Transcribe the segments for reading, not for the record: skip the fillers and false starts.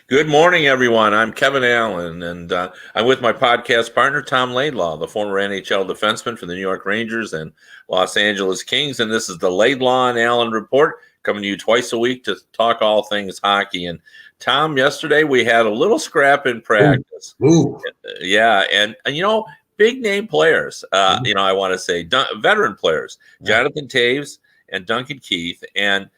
Good morning, everyone. I'm Kevin Allen, and I'm with my podcast partner, Tom Laidlaw, the former NHL defenseman for the New York Rangers and Los Angeles Kings. And this is the Laidlaw and Allen Report, coming to you twice a week to talk all things hockey. And Tom, yesterday we had a little scrap in practice. Ooh. Yeah, and big name players. I want to say veteran players, Jonathan Toews and Duncan Keith, and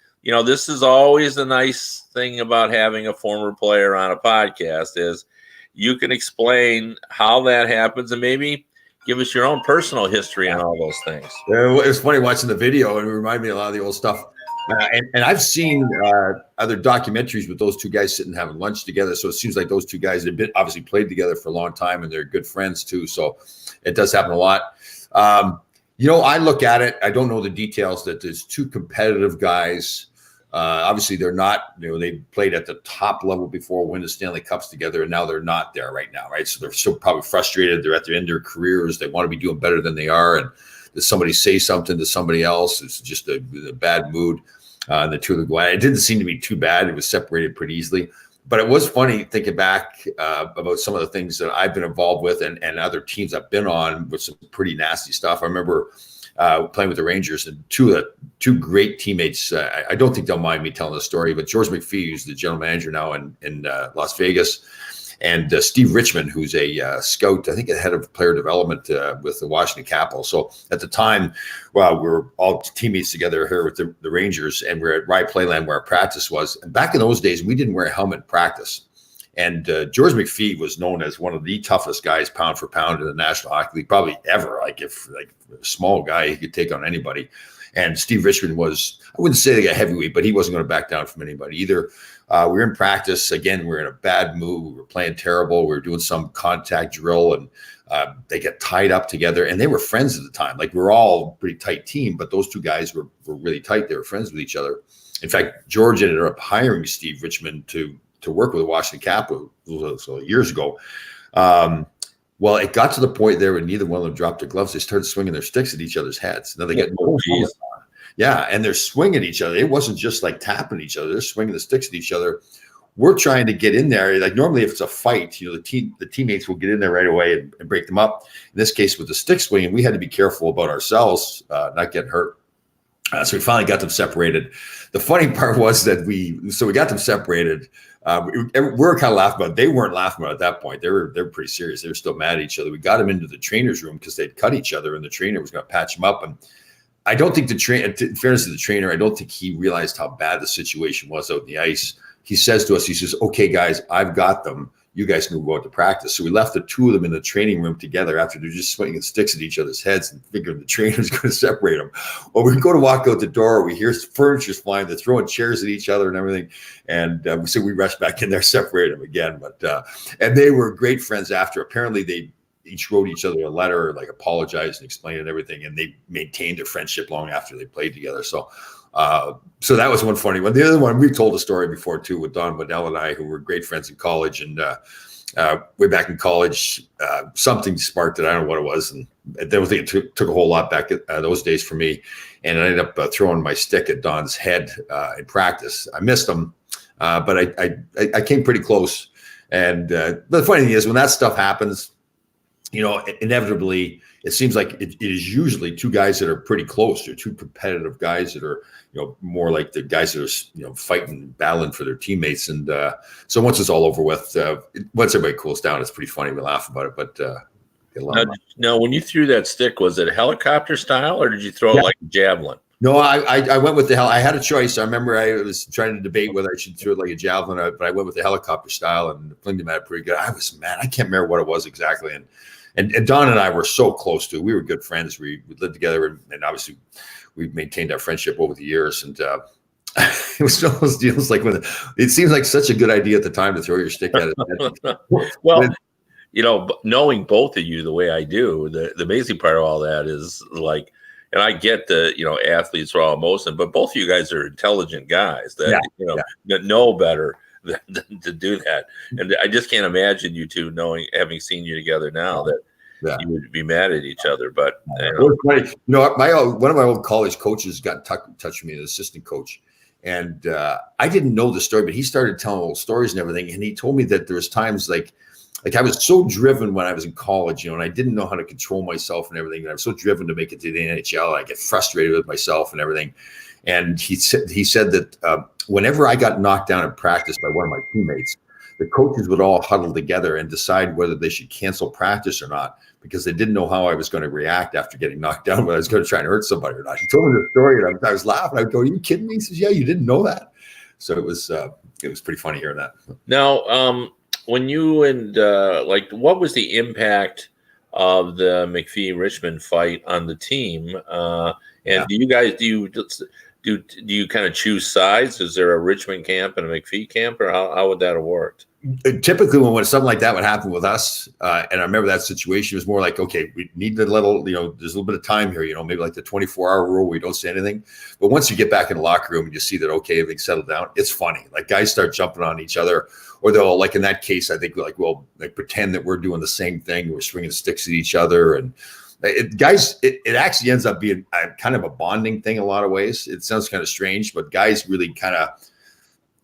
this is always the nice thing about having a former player on a podcast is you can explain how that happens and maybe give us your own personal history and all those things. It was funny watching the video, and it reminded me of a lot of the old stuff. And I've seen other documentaries with those two guys sitting having lunch together. So it seems like those two guys have obviously played together for a long time, and they're good friends too. So it does happen a lot. I look at it. I don't know the details that there's two competitive guys. Obviously, they're not, they played at the top level before, win the Stanley Cups together, and now they're not there right now, right? So they're still probably frustrated. They're at the end of their careers. They want to be doing better than they are. And does somebody say something to somebody else? It's just a bad mood. And the two of them go, it didn't seem to be too bad. It was separated pretty easily. But it was funny thinking back about some of the things that I've been involved with and other teams I've been on with some pretty nasty stuff. I remember playing with the Rangers, and two great teammates. I don't think they'll mind me telling the story, but George McPhee, who's the general manager now in Las Vegas, and Steve Richmond, who's a scout, I think a head of player development with the Washington Capitals. So at the time, we were all teammates together here with the Rangers, and we're at Rye Playland where our practice was. And back in those days, we didn't wear a helmet in practice. And George McPhee was known as one of the toughest guys pound for pound in the National Hockey League, probably ever. If a small guy, he could take on anybody. And Steve Richmond was, I wouldn't say like a heavyweight, but he wasn't going to back down from anybody either. We were in practice. Again, we were in a bad mood. We were playing terrible. We were doing some contact drill, and they get tied up together. And they were friends at the time. We were all a pretty tight team, but those two guys were really tight. They were friends with each other. In fact, George ended up hiring Steve Richmond to work with the Washington Capitals so years ago. Well, it got to the point there where neither one of them dropped their gloves. They started swinging their sticks at each other's heads. Now they get and they're swinging each other. It wasn't just like tapping each other. They're swinging the sticks at each other. We're trying to get in there. Normally if it's a fight, the teammates will get in there right away and break them up. In this case, with the stick swinging, we had to be careful about ourselves not getting hurt. So we finally got them separated. The funny part was that we got them separated. We're kind of laughing about it. They weren't laughing about it at that point. They were pretty serious. They were still mad at each other. We got them into the trainer's room because they'd cut each other, and the trainer was going to patch them up. And I don't think in fairness to the trainer, I don't think he realized how bad the situation was out in the ice. He says to us, he says, "Okay, guys, I've got them. You guys can go out to practice." So we left the two of them in the training room together after they're just swinging sticks at each other's heads and figuring the trainer's going to separate them. Well, we go to walk out the door. We hear furniture's flying. They're throwing chairs at each other and everything. And so we rushed back in there, separated them again. But and they were great friends after. Apparently, they each wrote each other a letter, apologized and explained and everything. And they maintained their friendship long after they played together. So that was one funny one. The other one, we've told a story before too with Don Waddell and I, who were great friends in college. And way back in college, something sparked it. I don't know what it was. And I don't think it took a whole lot back those days for me. And I ended up throwing my stick at Don's head in practice. I missed him, but I came pretty close. And but the funny thing is, when that stuff happens, inevitably, it seems like it is usually two guys that are pretty close. They're two competitive guys that are, more like the guys that are, fighting, battling for their teammates. And so once it's all over with, once everybody cools down, it's pretty funny. We laugh about it, but now, when you threw that stick, was it helicopter style or did you throw it like a javelin? No, I went with I had a choice. I remember I was trying to debate whether I should throw it like a javelin, but I went with the helicopter style and flinged him at it pretty good. I was mad. I can't remember what it was exactly. And Don and I were so close to it. We were good friends. We lived together, and obviously we've maintained our friendship over the years. And it was one of those deals when it seems like such a good idea at the time to throw your stick at it. Well, knowing both of you the way I do, the amazing part of all that is and I get athletes are all emotion, but both of you guys are intelligent guys that that know better than to do that. And I just can't imagine you two having seen you together now that you would be mad at each other. But one of my old college coaches got in touch with me, an assistant coach, And I didn't know the story, but he started telling old stories and everything. And he told me that there was times like I was so driven when I was in college, and I didn't know how to control myself and everything. And I was so driven to make it to the NHL. I get frustrated with myself and everything. And he said that whenever I got knocked down in practice by one of my teammates, the coaches would all huddle together and decide whether they should cancel practice or not, because they didn't know how I was going to react after getting knocked down, whether I was going to try and hurt somebody or not. He told me the story, and I was laughing. I would go, "Are you kidding me?" He says, "Yeah, you didn't know that." So it was pretty funny hearing that. Now, when you and what was the impact of the McPhee-Richmond fight on the team? And do you kind of choose sides? Is there a Richmond camp and a McPhee camp, or how would that have worked? Typically, when something like that would happen with us, and I remember that situation, it was more like, okay, we need to there's a little bit of time here, maybe like the 24-hour rule where you don't say anything. But once you get back in the locker room and you see that, okay, everything's settled down, it's funny. Like, guys start jumping on each other, or they'll, like in that case, I think, pretend that we're doing the same thing. We're swinging sticks at each other. And it actually ends up being kind of a bonding thing in a lot of ways. It sounds kind of strange, but guys really kind of,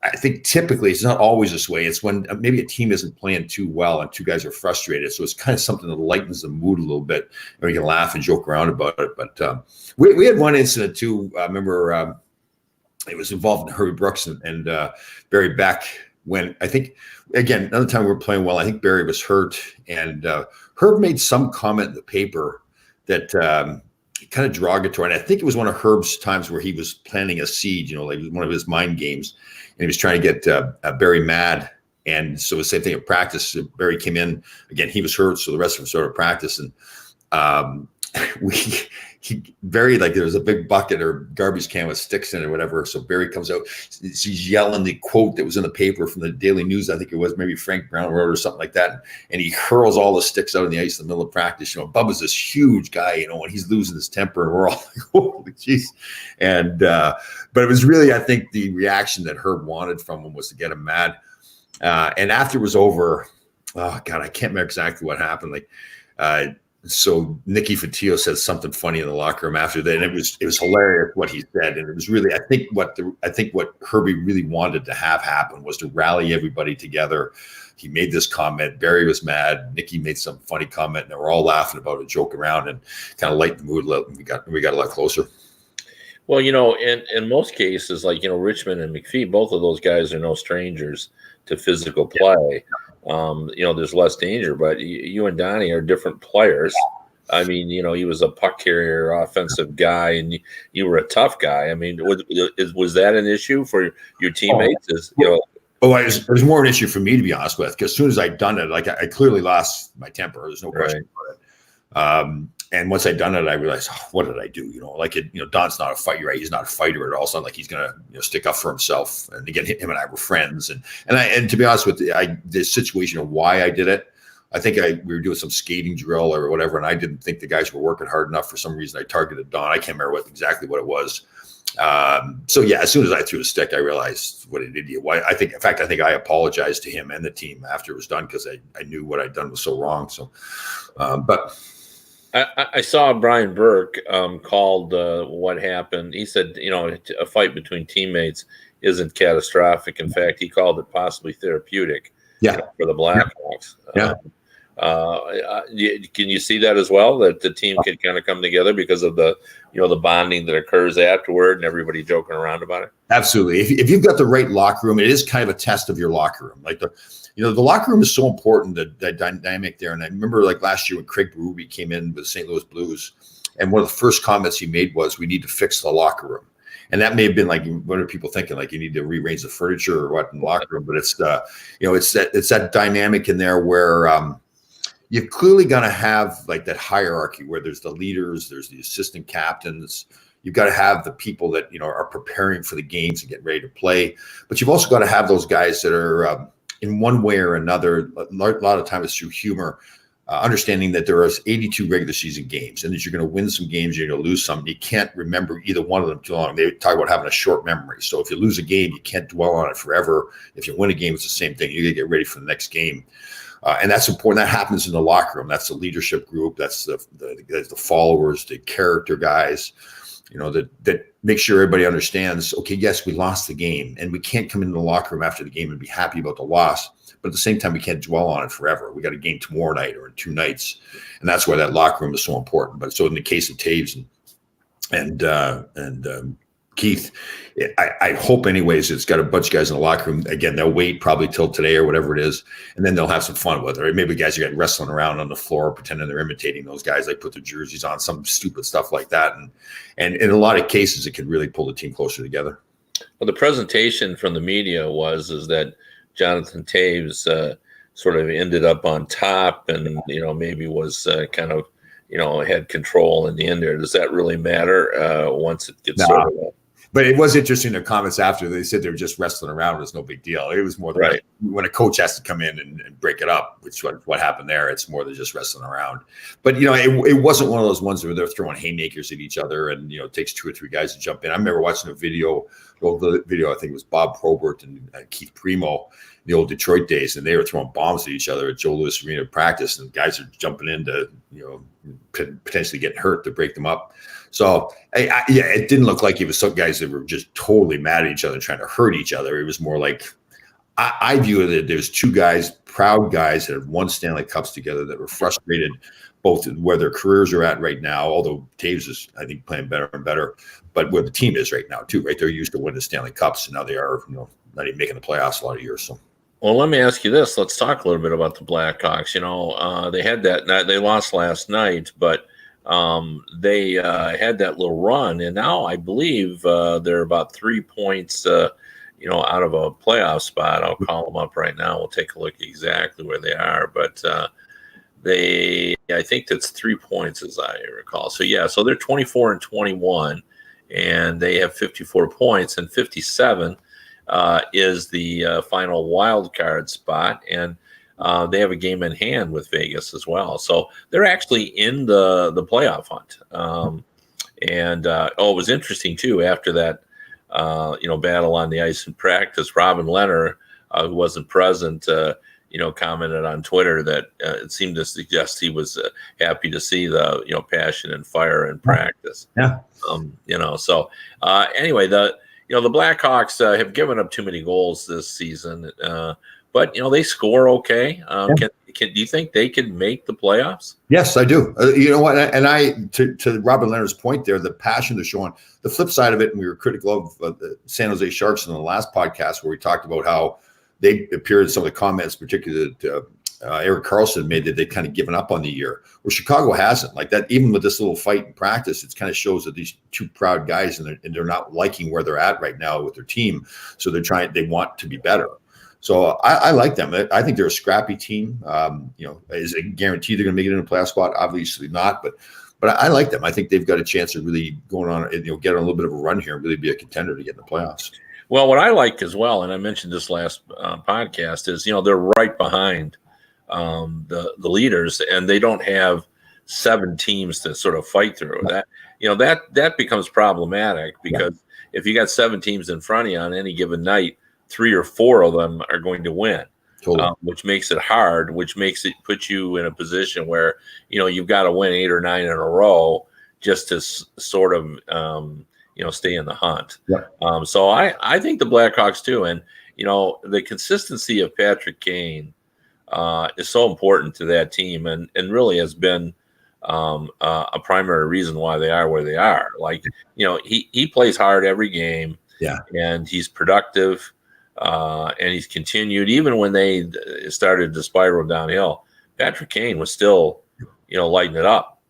I think typically it's not always this way. It's when maybe a team isn't playing too well and two guys are frustrated. So it's kind of something that lightens the mood a little bit, and we can laugh and joke around about it. But we had one incident too. I remember it was involving Herbie Brooks and Barry Beck, when I think, again, another time we were playing well, I think Barry was hurt, and Herb made some comment in the paper that kind of derogatory. And I think it was one of Herb's times where he was planting a seed, like one of his mind games. And he was trying to get Barry mad. And so the same thing at practice. Barry came in again. He was hurt, so the rest of us started practice. And Barry, there was a big bucket or garbage can with sticks in it or whatever. So Barry comes out. He's yelling the quote that was in the paper from the Daily News. I think it was maybe Frank Brown wrote or something like that. And he hurls all the sticks out on the ice in the middle of practice. Bubba's this huge guy, and he's losing his temper, and we're all like, holy jeez. And but it was really, I think, the reaction that Herb wanted from him was to get him mad. And after it was over, oh God, I can't remember exactly what happened. So Nicky Fotiu said something funny in the locker room after that, and it was hilarious what he said. And it was really, I think what Herbie really wanted to have happen was to rally everybody together. He made this comment. Barry was mad. Nicky made some funny comment, and they were all laughing about it, joking around, and kind of lightened the mood a little. And we got a lot closer. Well, in most cases, Richmond and McPhee, both of those guys are no strangers to physical play. There's less danger, but you and Donnie are different players. I mean, he was a puck carrier, offensive guy, and you were a tough guy. I mean, was that an issue for your teammates? It was more an issue for me, to be honest with, because as soon as I'd done it, I clearly lost my temper. There's no question about it. And once I'd done it, I realized, what did I do? Don's not a fighter, right? He's not a fighter at all. It's not like he's going to stick up for himself. And again, him and I were friends. And to be honest with you, the situation of why I did it, I think we were doing some skating drill or whatever, and I didn't think the guys were working hard enough. For some reason, I targeted Don. I can't remember exactly what it was. So yeah, as soon as I threw the stick, I realized what an idiot. I think I apologized to him and the team after it was done, because I knew what I'd done was so wrong. So, but. I saw Brian Burke called what happened. He said, a fight between teammates isn't catastrophic. In fact, he called it possibly therapeutic. For the Blackhawks. Can you see that as well? That the team can kind of come together because of the bonding that occurs afterward and everybody joking around about it. Absolutely. If you've got the right locker room, it is kind of a test of your locker room. The locker room is so important, the dynamic there. And I remember last year when Craig Berube came in with the St. Louis Blues, and one of the first comments he made was, we need to fix the locker room. And that may have been what are people thinking? You need to rearrange the furniture or what in the locker room? But it's it's that dynamic in there where you've clearly got to have that hierarchy where there's the leaders, there's the assistant captains. You've got to have the people that are preparing for the games and get ready to play. But you've also got to have those guys that are in one way or another. A lot of times it's through humor. Understanding that there are 82 regular season games, and that you're going to win some games, you're going to lose some. You can't remember either one of them too long. They talk about having a short memory. So if you lose a game, you can't dwell on it forever. If you win a game, it's the same thing. You got to get ready for the next game. And that's important. That happens in the locker room. That's the leadership group. That's the followers, the character guys. that make sure everybody understands, okay, yes, we lost the game and we can't come into the locker room after the game and be happy about the loss. But at the same time, we can't dwell on it forever. We got a game tomorrow night or in 2 nights. And that's why that locker room is so important. But so in the case of Taves and Keith, I hope anyways, it's got a bunch of guys in the locker room. Again, they'll wait probably till today or whatever it is, and then they'll have some fun with it. Maybe guys are getting wrestling around on the floor, pretending they're imitating those guys. They put their jerseys on, some stupid stuff like that. And in a lot of cases, it can really pull the team closer together. Well, the presentation from the media is that Jonathan Taves sort of ended up on top and, maybe was kind of, had control in the end there. Does that really matter once it gets sorted out? But it was interesting, their comments after. They said they were just wrestling around. It was no big deal. It was more than when a coach has to come in and break it up, which what happened there. It's more than just wrestling around. But, it wasn't one of those ones where they're throwing haymakers at each other and, it takes 2 or 3 guys to jump in. I remember watching the video, I think it was Bob Probert and Keith Primo, the old Detroit days, and they were throwing bombs at each other at Joe Louis Arena practice, and guys are jumping in to, potentially getting hurt to break them up. So, it didn't look like it was some guys that were just totally mad at each other, trying to hurt each other. It was more like, I view it that there's 2 guys, proud guys that have won Stanley Cups together that were frustrated both where their careers are at right now, although Taves is, I think, playing better and better, but where the team is right now too, right? They're used to winning Stanley Cups, and now they are, not even making the playoffs a lot of years. So. Well, let me ask you this. Let's talk a little bit about the Blackhawks. They had they lost last night, but they had that little run, and now I believe they're about 3 points, out of a playoff spot. I'll call them up right now. We'll take a look exactly where they are, but I think that's 3 points as I recall. So so they're 24-21, and they have 54 points, and 57 is the final wild card spot, and they have a game in hand with Vegas as well. So they're actually in the playoff hunt. It was interesting too, after that, battle on the ice in practice, Robin Lehner, who wasn't present, commented on Twitter that it seemed to suggest he was happy to see the, passion and fire in practice. Yeah. Anyway, the Blackhawks have given up too many goals this season, but they score okay. Do you think they can make the playoffs? Yes, I do. You know what? And to Robin Lehner's point there, the passion they're showing. The flip side of it, and we were critical of the San Jose Sharks in the last podcast where we talked about how they appeared in some of the comments, particularly that Erik Karlsson made, that they'd kind of given up on the year, where Chicago hasn't. Like that, even with this little fight in practice, it kind of shows that these 2 proud guys and they're not liking where they're at right now with their team. So they want to be better. So I like them. I think they're a scrappy team. Is it guaranteed they're going to make it in a playoff spot? Obviously not, but I like them. I think they've got a chance of really going on, get on a little bit of a run here and really be a contender to get in the playoffs. Well, what I like as well, and I mentioned this last podcast, is they're right behind the leaders, and they don't have 7 teams to sort of fight through. That becomes problematic because if you got 7 teams in front of you on any given night, 3 or 4 of them are going to win, which makes it hard, which makes it put you in a position where you've got to win 8 or 9 in a row just to sort of stay in the hunt. Yeah. So I think the Blackhawks too, and the consistency of Patrick Kane is so important to that team, and really has been a primary reason why they are where they are. Like he plays hard every game, and he's productive, and he's continued even when they started to spiral downhill. Patrick Kane was still lighting it up.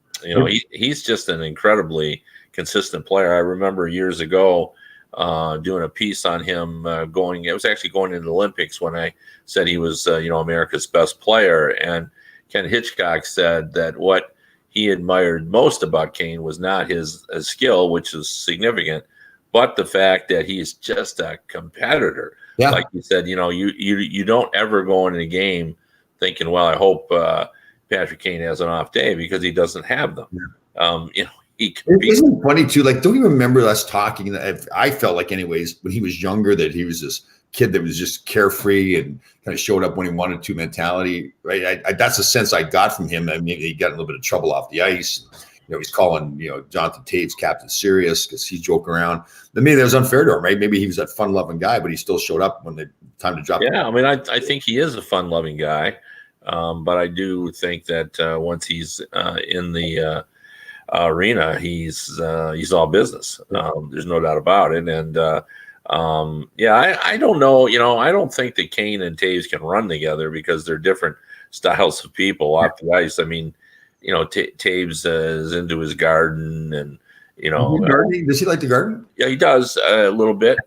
He's just an incredibly consistent player. I remember years ago doing a piece on him it was actually going into the Olympics when I said he was America's best player, and Ken Hitchcock said that what he admired most about Kane was not his skill, which is significant, but the fact that he's just a competitor. Like he said, you don't ever go into a game thinking, well, I hope Patrick Kane has an off day, because he doesn't have them. Isn't it funny too? Like, don't you remember us talking? I felt like, anyways, when he was younger, that he was this kid that was just carefree and kind of showed up when he wanted to mentality, right? That's the sense I got from him. I mean, he got in a little bit of trouble off the ice. he's calling, Jonathan Toews Captain Serious because he's joking around. Then maybe that was unfair to him, right? Maybe he was that fun-loving guy, but he still showed up when the time to drop. Yeah, I mean, I think he is a fun-loving guy, but I do think that once he's in the arena, he's all business. There's no doubt about it. And I don't know. I don't think that Kane and Toews can run together because they're different styles of people off the ice. I mean, Toews is into his garden, and gardening. Does he like the garden? Yeah, he does a little bit.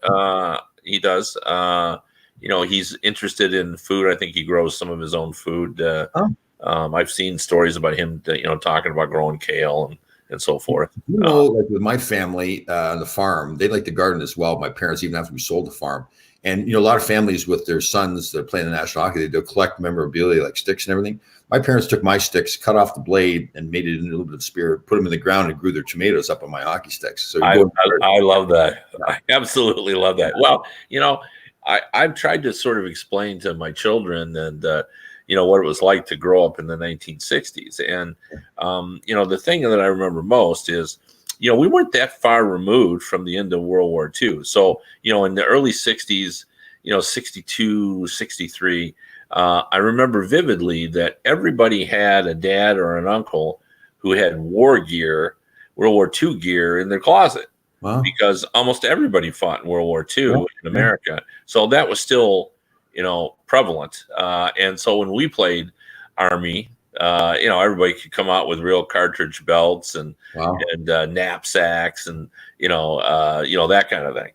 He does. He's interested in food. I think he grows some of his own food. I've seen stories about him, talking about growing kale and so forth. Like with my family on the farm, they like the garden as well. My parents, even after we sold the farm, and a lot of families with their sons that are playing the National Hockey, they'll collect memorabilia like sticks and everything. My parents took my sticks, cut off the blade, and made it into a little bit of spear, put them in the ground, and grew their tomatoes up on my hockey sticks. So I love that. I absolutely love that. Well, I've tried to sort of explain to my children and what it was like to grow up in the 1960s. And the thing that I remember most is we weren't that far removed from the end of World War II. So in the early 60s, 62, 63, I remember vividly that everybody had a dad or an uncle who had war gear, World War II gear in their closet. Wow. Because almost everybody fought in World War II in America. So that was still, prevalent. And so when we played Army, everybody could come out with real cartridge belts and knapsacks and, that kind of thing.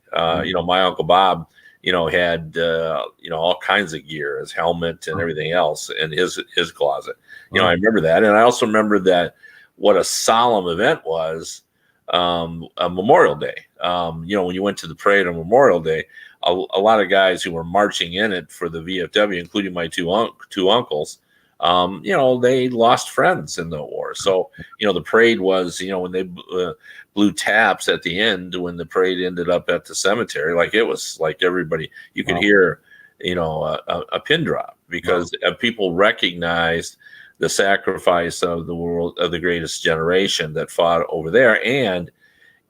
My Uncle Bob, had, all kinds of gear, his helmet and everything else in his closet. I remember that. And I also remember that what a solemn event was a Memorial Day. When you went to the parade on Memorial Day, a lot of guys who were marching in it for the VFW, including my two uncles, they lost friends in the war. So, the parade was, when they blew taps at the end, when the parade ended up at the cemetery, like it was like everybody, you could hear, a pin drop because people recognized the sacrifice of the greatest generation that fought over there. And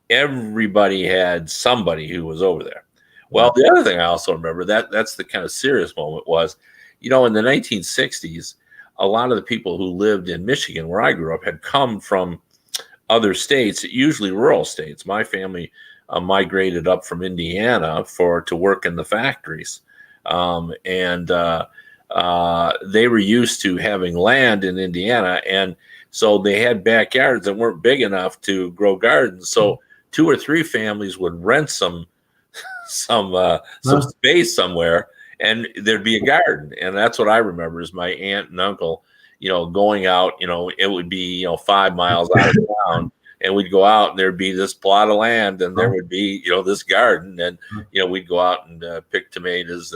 everybody had somebody who was over there. Well, the other thing I also remember that's the kind of serious moment was, in the 1960s, a lot of the people who lived in Michigan, where I grew up, had come from other states, usually rural states. My family migrated up from Indiana to work in the factories. And they were used to having land in Indiana. And so they had backyards that weren't big enough to grow gardens. So 2 or 3 families would rent some space somewhere, and there'd be a garden. And that's what I remember is my aunt and uncle, going out, it would be, 5 miles out of town, and we'd go out and there'd be this plot of land and there would be, this garden. And, we'd go out and pick tomatoes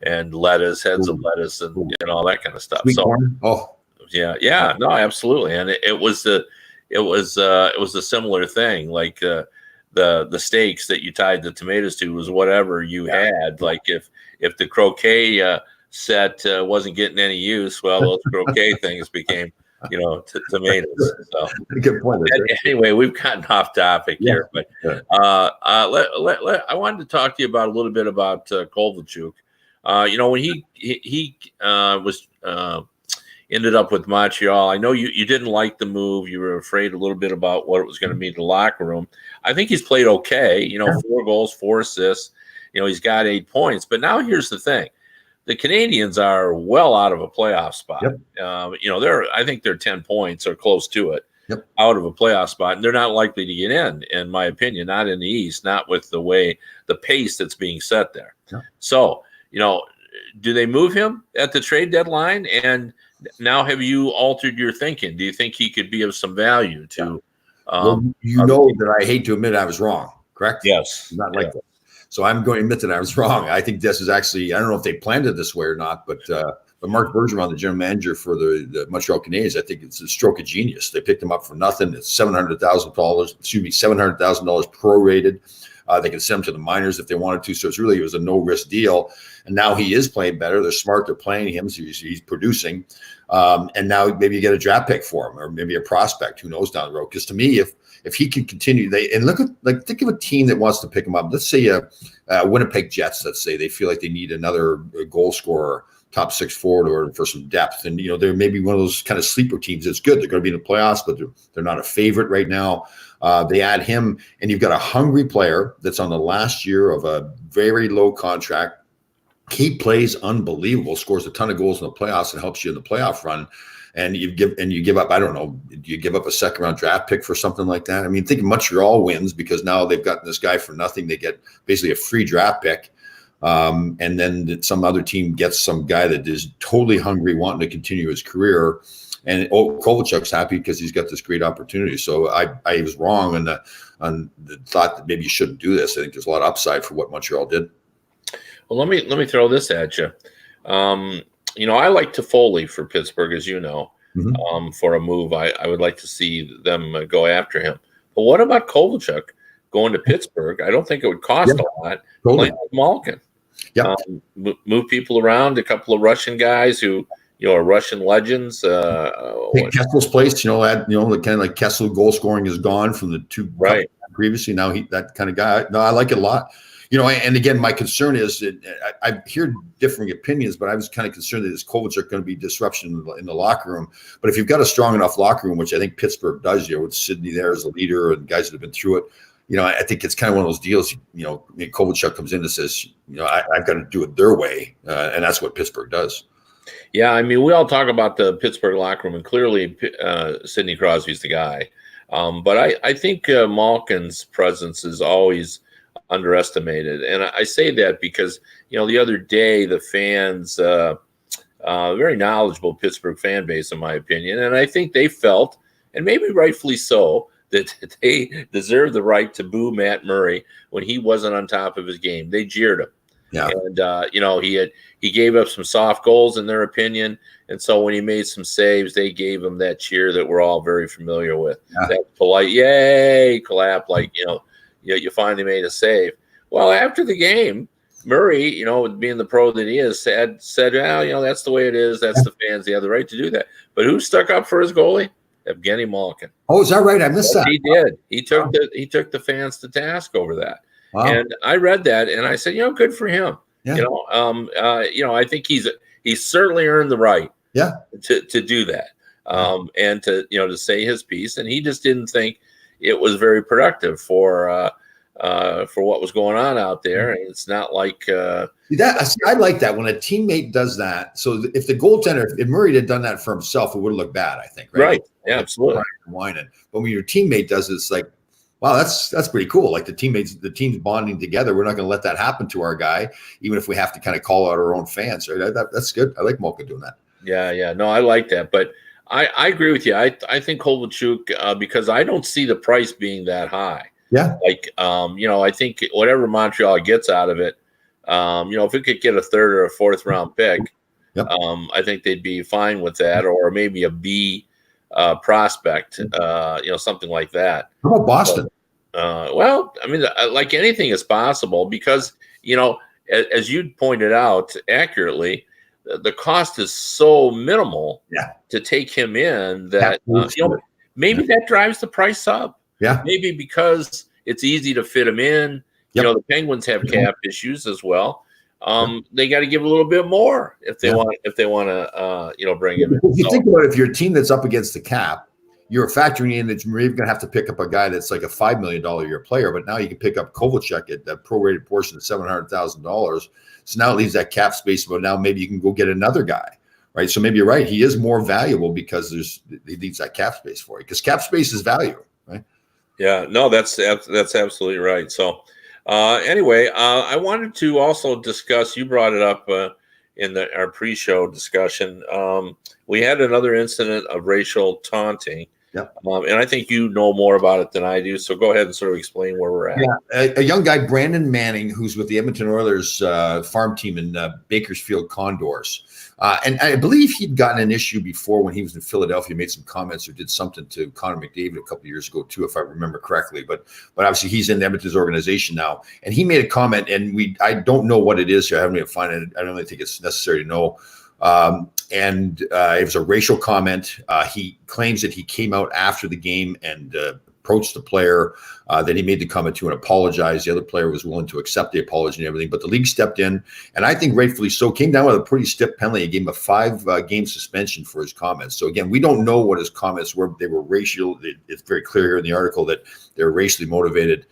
and lettuce, heads of lettuce and all that kind of stuff. Sweet corn. No, absolutely. And it was a similar thing. Like, the stakes that you tied the tomatoes to was whatever you had. Like if the croquet set wasn't getting any use, well, those croquet things became, tomatoes. So good point. Anyway, we've gotten off topic here, but I wanted to talk to you about a little bit about Kovalchuk. When he was ended up with Montreal. I know you didn't like the move. You were afraid a little bit about what it was going to mean to the locker room. I think he's played okay. 4 goals, 4 assists. He's got 8 points. But now here's the thing. The Canadians are well out of a playoff spot. Yep. I think they're 10 points or close to it out of a playoff spot. And they're not likely to get in my opinion, not in the East, not with the pace that's being set there. Yeah. So, do they move him at the trade deadline? And now have you altered your thinking? Do you think he could be of some value to? That I hate to admit I was wrong, correct? Yes. Not like that. So I'm going to admit that I was wrong. I think this is actually, I don't know if they planned it this way or not, but Mark Bergevin, the general manager for the Montreal Canadiens, I think it's a stroke of genius. They picked him up for nothing. It's $700,000 prorated. They can send him to the minors if they wanted to. So it was a no-risk deal. And now he is playing better. They're smart. They're playing him. So he's producing. And now maybe you get a draft pick for him, or maybe a prospect. Who knows down the road? Because to me, if he can continue, think of a team that wants to pick him up. Let's say Winnipeg Jets. Let's say they feel like they need another goal scorer, top 6 forward, or for some depth. And they're maybe one of those kind of sleeper teams that's good. They're going to be in the playoffs, but they're not a favorite right now. They add him, and you've got a hungry player that's on the last year of a very low contract. He plays unbelievable, scores a ton of goals in the playoffs, and helps you in the playoff run. And you give up, I don't know, you give up a 2nd-round draft pick for something like that? I mean, think Montreal wins because now they've gotten this guy for nothing. They get basically a free draft pick. And then some other team gets some guy that is totally hungry, wanting to continue his career. And Kovalchuk's happy because he's got this great opportunity. So I was wrong on the thought that maybe you shouldn't do this. I think there's a lot of upside for what Montreal did. Well, let me throw this at you. I like Toffoli for Pittsburgh, as you know, for a move. I would like to see them go after him. But what about Kovalchuk going to Pittsburgh? I don't think it would cost a lot. Totally. Like Malkin. Yeah. Move people around, a couple of Russian guys who are Russian legends. Take Kessel's place, kind of like Kessel goal scoring is gone from the 2 previously. Now that kind of guy. No, I like it a lot. And again, my concern is that I hear differing opinions, but I was kind of concerned that this Kovalchuk going to be disruption in the locker room. But if you've got a strong enough locker room, which I think Pittsburgh does, with Sidney there as a leader and guys that have been through it, I think it's kind of one of those deals. Kovalchuk comes in and says, I've got to do it their way, and that's what Pittsburgh does. Yeah, I mean, we all talk about the Pittsburgh locker room, and clearly Sidney Crosby's the guy. But I think Malkin's presence is always underestimated, and I say that because the other day the fans, very knowledgeable Pittsburgh fan base, in my opinion, and I think they felt, and maybe rightfully so, that they deserve the right to boo Matt Murray when he wasn't on top of his game. They jeered him. Yeah. And, he gave up some soft goals in their opinion. And so when he made some saves, they gave him that cheer that we're all very familiar with. Yeah. That polite, yay, clap, like, you finally made a save. Well, after the game, Murray, being the pro that he is, said, well, that's the way it is. That's the fans. They have the right to do that. But who stuck up for his goalie? Evgeny Malkin. Oh, is that right? I missed that. He did. He took the fans to task over that. Wow. And I read that and I said, good for him. Yeah. I think he's certainly earned the right to do that. And to say his piece. And he just didn't think it was very productive for what was going on out there. And it's not like I like that when a teammate does that. So if the goaltender, if Murray had done that for himself, it would have looked bad, I think. Right. Yeah, absolutely. Whining. But when your teammate does it, it's like, wow, that's pretty cool. Like the team's bonding together. We're not going to let that happen to our guy, even if we have to kind of call out our own fans. Right? That's good. I like Malkin doing that. Yeah. No, I like that. But I agree with you. I think Kovalchuk, because I don't see the price being that high. Yeah. Like, I think whatever Montreal gets out of it, if it could get a 3rd or a 4th round pick, I think they'd be fine with that, or maybe a B prospect, something like that. How about Boston? Well, I mean, like anything is possible because, as you pointed out accurately, the cost is so minimal to take him in that, maybe that drives the price up. Yeah. Maybe because it's easy to fit him in. The Penguins have cap issues as well. They got to give a little bit more if they want to bring him in. If you think about it, if you're a team that's up against the cap, you're factoring in that you're even going to have to pick up a guy that's like a $5 million a year player, but now you can pick up Kovalchuk at that prorated portion of $700,000. So now it leaves that cap space, but now maybe you can go get another guy, right? So maybe you're right. He is more valuable because he needs that cap space for you because cap space is value, right? Yeah, no, that's absolutely right. So anyway, I wanted to also discuss, you brought it up in our pre-show discussion. We had another incident of racial taunting Yep. And I think you know more about it than I do. So go ahead and sort of explain where we're at. Yeah, a young guy, Brandon Manning, who's with the Edmonton Oilers farm team in Bakersfield Condors. And I believe he'd gotten an issue before when he was in Philadelphia, made some comments or did something to Connor McDavid a couple of years ago too, if I remember correctly. But obviously he's in Edmonton's organization now, and he made a comment, and I don't know what it is. So I haven't even found it. I don't really think it's necessary to know. And it was a racial comment. He claims that he came out after the game and approached the player that he made the comment to and apologized. The other player was willing to accept the apology and everything, but the league stepped in, and I think rightfully so, came down with a pretty stiff penalty. He gave him a 5-game suspension for his comments. So again, we don't know what his comments were. They were racial. It's very clear here in the article that they're racially motivated.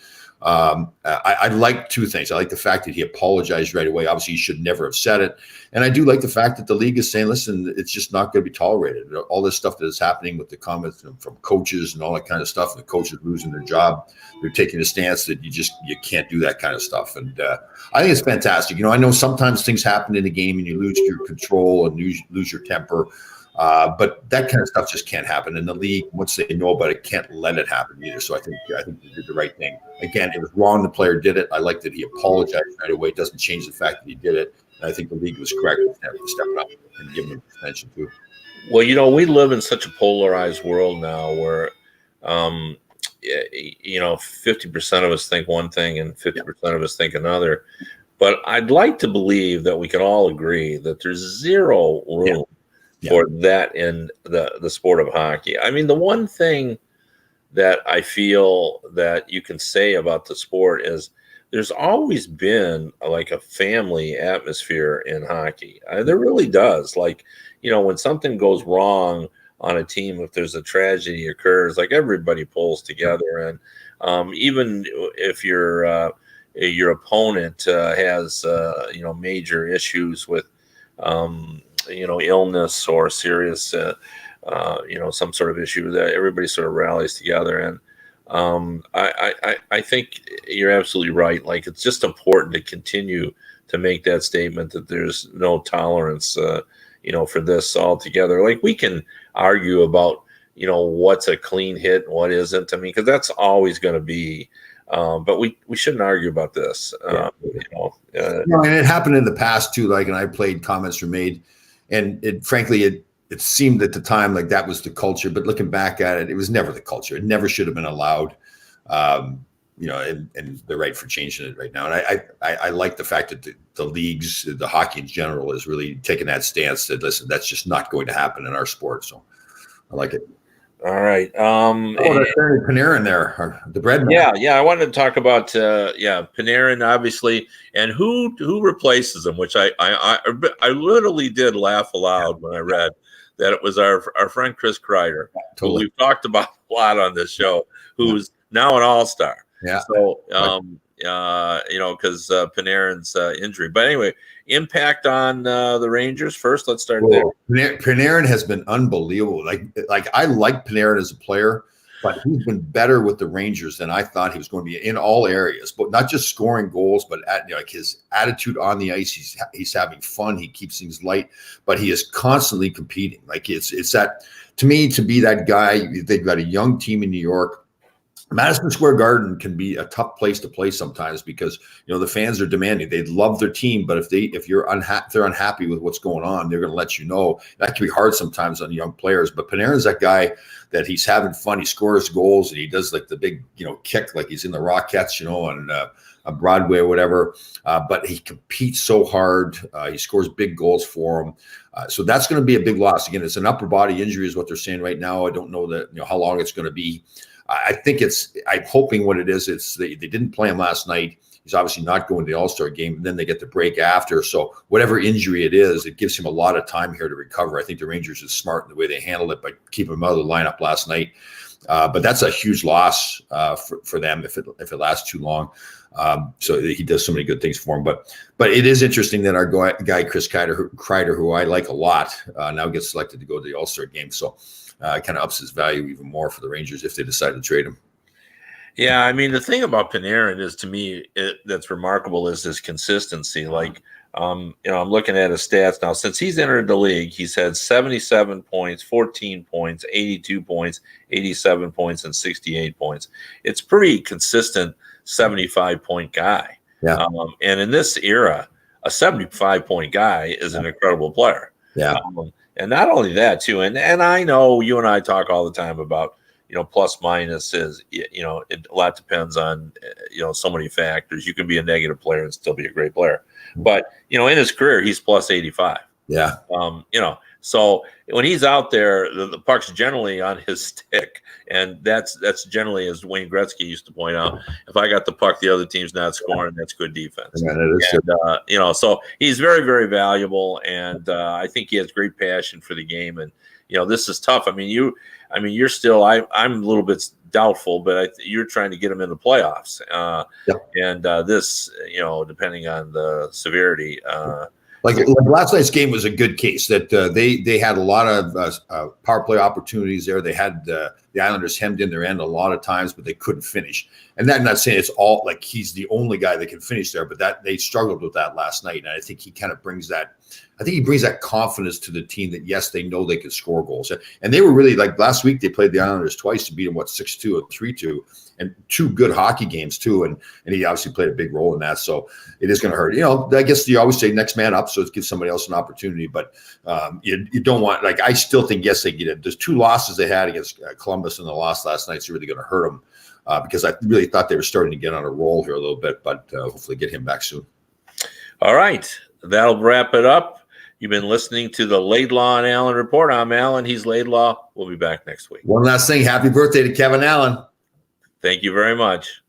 I like two things. I like the fact that he apologized right away. Obviously, he should never have said it. And I do like the fact that the league is saying, listen, it's just not going to be tolerated. All this stuff that is happening with the comments from coaches and all that kind of stuff, and the coaches losing their job, they're taking a stance that you can't do that kind of stuff. And I think it's fantastic. I know sometimes things happen in the game and you lose your control and lose your temper. But that kind of stuff just can't happen. And the league, once they know about it, can't let it happen either. So I think they did the right thing. Again, it was wrong. The player did it. I like that he apologized right away. It doesn't change the fact that he did it. And I think the league was correct in stepping up and giving him attention too. Well, we live in such a polarized world now where, 50% of us think one thing and 50% of us think another. But I'd like to believe that we can all agree that there's zero room for that in the sport of hockey. I mean, the one thing that I feel that you can say about the sport is there's always been like a family atmosphere in hockey. There really does. Like, when something goes wrong on a team, if there's a tragedy occurs, like everybody pulls together. And even if your opponent has, major issues with, illness or serious, some sort of issue, that everybody sort of rallies together. And I think you're absolutely right. Like, it's just important to continue to make that statement that there's no tolerance, for this altogether. Like, we can argue about, what's a clean hit and what isn't. I mean, because that's always going to be. But we shouldn't argue about this. And it happened in the past too. Like, and I played, comments were made, and it seemed at the time like that was the culture. But looking back at it, it was never the culture. It never should have been allowed. And they're right for changing it right now. And I like the fact that the leagues, the hockey in general, is really taking that stance that, listen, that's just not going to happen in our sport. So I like it. All right. Panarin there, the bread man. Yeah. I wanted to talk about Panarin, obviously, and who replaces him, which I literally did laugh aloud when I read that it was our friend Chris Kreider, who we've talked about a lot on this show, who's now an all-star. Yeah. So because Panarin's injury, but anyway, impact on the Rangers. First, let's start there. Panarin has been unbelievable. Like I like Panarin as a player, but he's been better with the Rangers than I thought he was going to be in all areas, but not just scoring goals, but his attitude on the ice. He's having fun. He keeps things light, but he is constantly competing. Like it's that, to me, to be that guy. They've got a young team in New York. Madison Square Garden can be a tough place to play sometimes because the fans are demanding. They love their team, but if they're unhappy with what's going on, they're going to let you know. That can be hard sometimes on young players. But Panarin's that guy that he's having fun. He scores goals and he does like the big kick, like he's in the Rockettes, on Broadway or whatever. But he competes so hard. He scores big goals for him. So that's going to be a big loss. Again, it's an upper body injury, is what they're saying right now. I don't know that how long it's going to be. I think I'm hoping what it is, they didn't play him last night. He's obviously not going to the All-Star game, and then they get the break after. So whatever injury it is, it gives him a lot of time here to recover. I think the Rangers is smart in the way they handled it by keeping him out of the lineup last night. But that's a huge loss for them if it lasts too long. So he does so many good things for him. But it is interesting that our guy Chris Kreider, who I like a lot, now gets selected to go to the All-Star game. So kind of ups his value even more for the Rangers if they decide to trade him. Yeah, I mean, the thing about Panarin is, to me, that's remarkable is his consistency. Like, I'm looking at his stats now. Since he's entered the league, he's had 77 points, 14 points, 82 points, 87 points, and 68 points. It's pretty consistent 75-point guy. Yeah. And in this era, a 75-point guy is an incredible player. Yeah. And not only that, too, and I know you and I talk all the time about, plus minus is, a lot depends on, so many factors. You can be a negative player and still be a great player. But, in his career, he's plus 85. Yeah. So when he's out there, the puck's generally on his stick. And that's generally, as Wayne Gretzky used to point out, if I got the puck, the other team's not scoring, that's good defense. And, so he's very, very valuable. And I think he has great passion for the game. And, this is tough. You're still, I'm a little bit doubtful, but you're trying to get him in the playoffs. And this, depending on the severity. Like last night's game was a good case that they had a lot of power play opportunities there. They had the Islanders hemmed in their end a lot of times, but they couldn't finish. And I'm not saying it's all like he's the only guy that can finish there, but that they struggled with that last night. And I think he kind of brings that. I think he brings that confidence to the team that, yes, they know they can score goals. And they were really, like last week, they played the Islanders twice to beat them, 6-2 or 3-2, and 2 good hockey games too. And he obviously played a big role in that. So it is going to hurt. I guess you always say next man up, so it gives somebody else an opportunity. But you don't want, I still think, yes, they get it. There's 2 losses they had against Columbus, and the loss last night's really going to hurt them because I really thought they were starting to get on a roll here a little bit, but hopefully get him back soon. All right. That'll wrap it up. You've been listening to the Laidlaw and Allen Report. I'm Allen. He's Laidlaw. We'll be back next week. One last thing. Happy birthday to Kevin Allen. Thank you very much.